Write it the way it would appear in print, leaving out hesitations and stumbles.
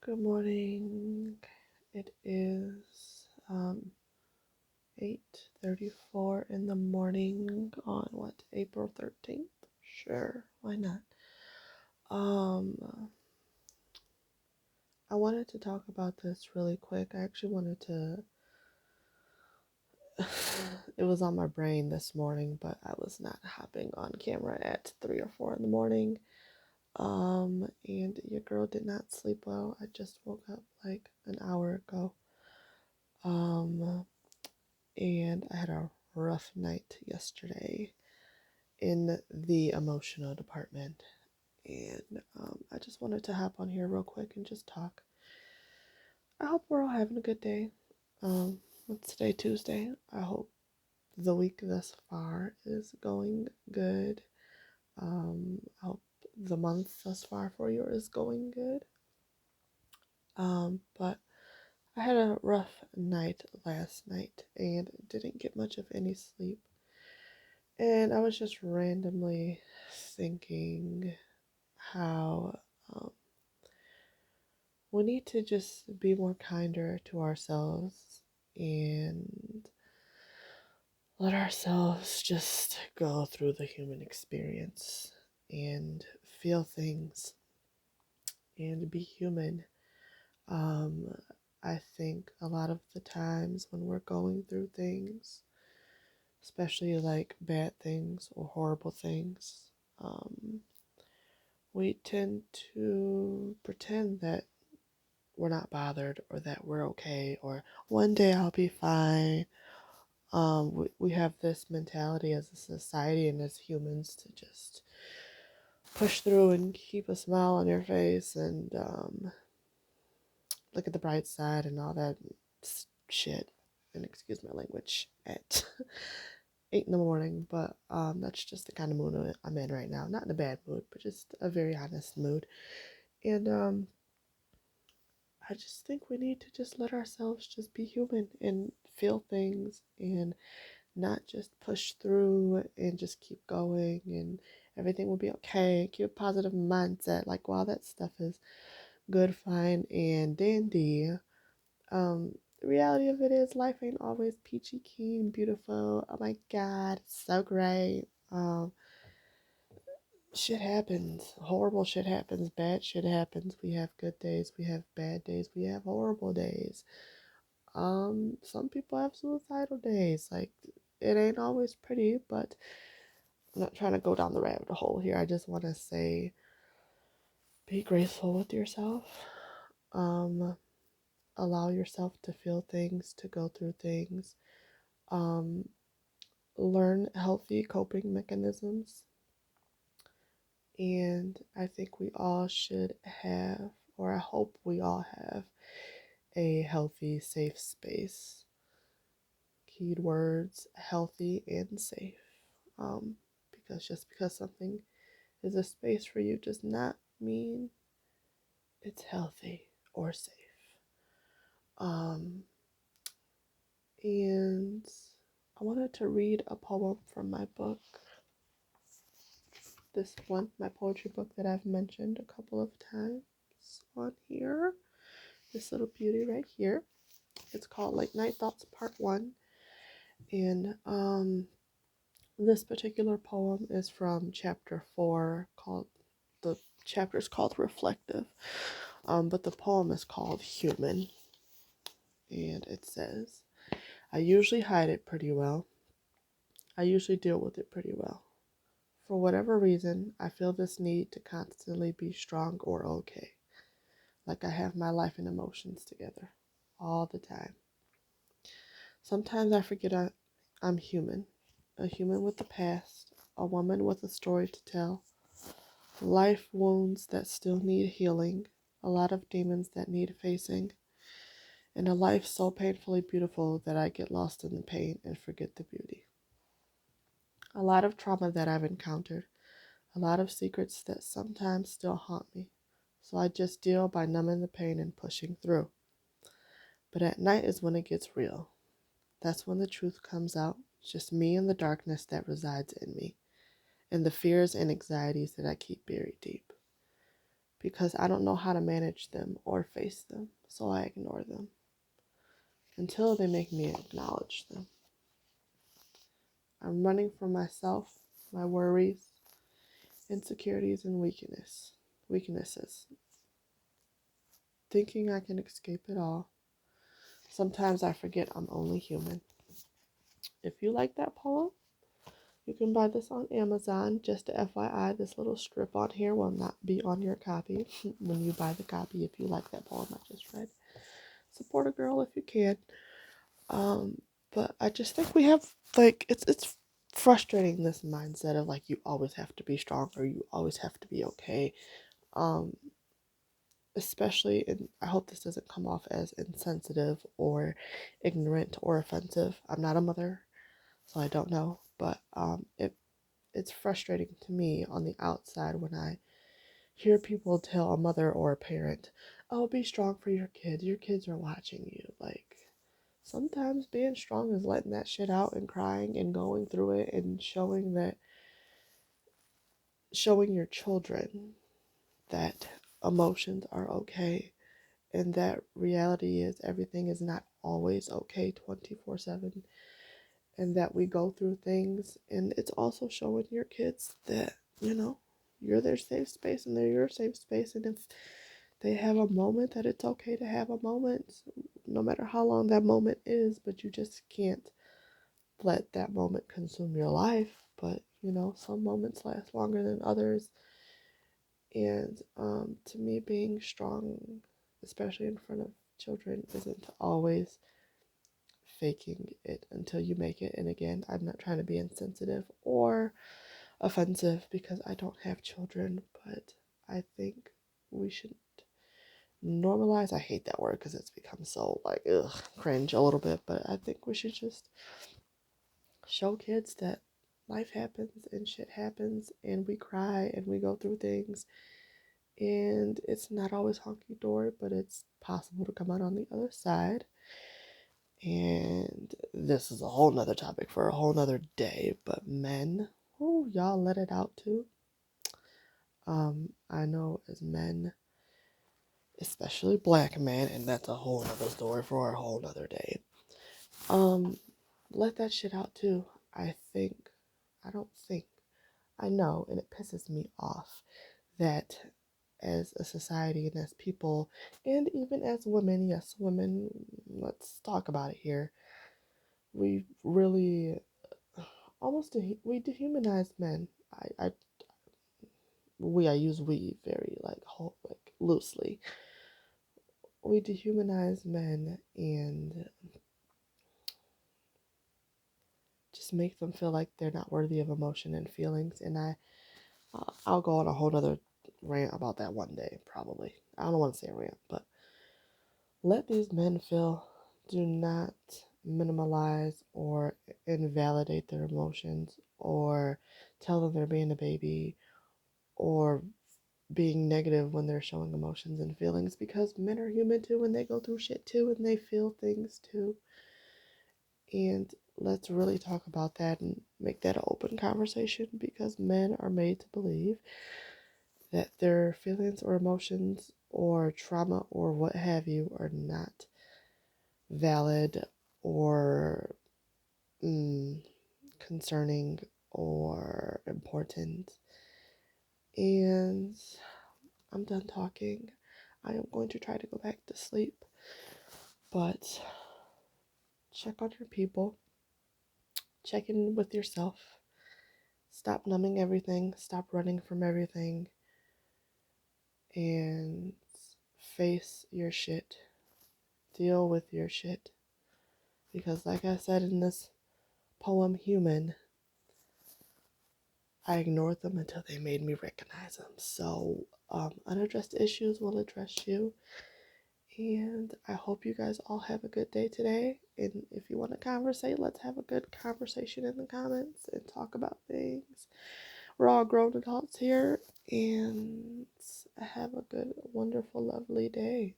Good morning. It is 8:34 in the morning on April 13th? Sure, why not? I wanted to talk about this really quick. I actually wanted to it was on my brain this morning, but I was not hopping on camera at 3 or 4 in the morning. And your girl did not sleep well. I just woke up like an hour ago. And I had a rough night yesterday in the emotional department. And I just wanted to hop on here real quick and just talk. I hope we're all having a good day. It's today, Tuesday. I hope the week thus far is going good. I hope the month thus far for you is going good. But I had a rough night last night and didn't get much of any sleep. And I was just randomly thinking how we need to just be more kinder to ourselves and let ourselves just go through the human experience and feel things and be human. Um, I think a lot of the times when we're going through things, especially like bad things or horrible things, we tend to pretend that we're not bothered or that we're okay or one day I'll be fine. We have this mentality as a society and as humans to just push through and keep a smile on your face and look at the bright side and all that shit. And excuse my language at 8 in the morning, but that's just the kind of mood I'm in right now. Not in a bad mood, but just a very honest mood. And I just think we need to just let ourselves just be human and feel things and not just push through and just keep going and everything will be okay. Keep a positive mindset. Like, while that stuff is good, fine, and dandy, the reality of it is life ain't always peachy keen, beautiful. Oh my God, it's so great. Shit happens. Horrible shit happens. Bad shit happens. We have good days. We have bad days. We have horrible days. Some people have suicidal days. Like, it ain't always pretty, but I'm not trying to go down the rabbit hole here. I just want to say be graceful with yourself. Um, Allow yourself to feel things, to go through things. Um, Learn healthy coping mechanisms. And I think we all should have, or I hope we all have, a healthy, safe space. Keyed words, healthy and safe. Because just because something is a space for you does not mean it's healthy or safe. Um, and I wanted to read a poem from my book. This one, my poetry book that I've mentioned a couple of times on here. This little beauty right here. It's called Late Night Thoughts Part 1. And this particular poem is from chapter 4, the chapter is called Reflective. But the poem is called Human. And it says, I usually hide it pretty well. I usually deal with it pretty well. For whatever reason, I feel this need to constantly be strong or okay. Like I have my life and emotions together all the time. Sometimes I forget I'm human. A human with a past, a woman with a story to tell, life wounds that still need healing, a lot of demons that need facing, and a life so painfully beautiful that I get lost in the pain and forget the beauty. A lot of trauma that I've encountered, a lot of secrets that sometimes still haunt me, so I just deal by numbing the pain and pushing through. But at night is when it gets real. That's when the truth comes out, just me and the darkness that resides in me, and the fears and anxieties that I keep buried deep. because I don't know how to manage them or face them, so I ignore them until they make me acknowledge them. I'm running from myself, my worries, insecurities, and weaknesses, thinking I can escape it all. Sometimes I forget I'm only human. If you like that poem, you can buy this on Amazon. Just a FYI, this little strip on here will not be on your copy when you buy the copy if you like that poem I just read. Support a girl if you can. But I just think we have, like, it's frustrating, this mindset of like you always have to be strong or you always have to be okay. Especially, and I hope this doesn't come off as insensitive or ignorant or offensive. I'm not a mother, so I don't know, but it's frustrating to me on the outside when I hear people tell a mother or a parent, "Oh, be strong for your kids. Your kids are watching you." Like, sometimes being strong is letting that shit out and crying and going through it and showing your children that emotions are okay and that reality is everything is not always okay 24/7, and that we go through things. And it's also showing your kids that, you're their safe space and they're your safe space. And if they have a moment, that it's okay to have a moment, no matter how long that moment is, but you just can't let that moment consume your life. But, some moments last longer than others. And to me, being strong, especially in front of children, isn't always faking it until you make it. And again, I'm not trying to be insensitive or offensive because I don't have children, but I think we should normalize. I hate that word because it's become so like cringe a little bit, but I think we should just show kids that life happens and shit happens and we cry and we go through things, and it's not always honky dory, but it's possible to come out on the other side. And this is a whole nother topic for a whole nother day, but men, oh, y'all let it out too. I know as men, especially black men, and that's a whole nother story for a whole nother day. Let that shit out too. I know, and it pisses me off that as a society and as people, and even as women, yes, women, let's talk about it here. We really we dehumanize men. I use we very like loosely. We dehumanize men and just make them feel like they're not worthy of emotion and feelings. And I'll go on a whole other rant about that one day, probably. I don't want to say a rant, but let these men feel. Do not minimalize or invalidate their emotions or tell them they're being a baby or being negative when they're showing emotions and feelings, because men are human too and they go through shit too and they feel things too. And let's really talk about that and make that an open conversation, because men are made to believe that their feelings or emotions or trauma or what have you are not valid or concerning or important. And I'm done talking. I am going to try to go back to sleep, but check on your people, check in with yourself, stop numbing everything, stop running from everything, and face your shit, deal with your shit. Because like I said in this poem, Human, I ignored them until they made me recognize them. So unaddressed issues will address you. And I hope you guys all have a good day today. And if you want to conversate, let's have a good conversation in the comments and talk about things. We're all grown adults here. And have a good, wonderful, lovely day.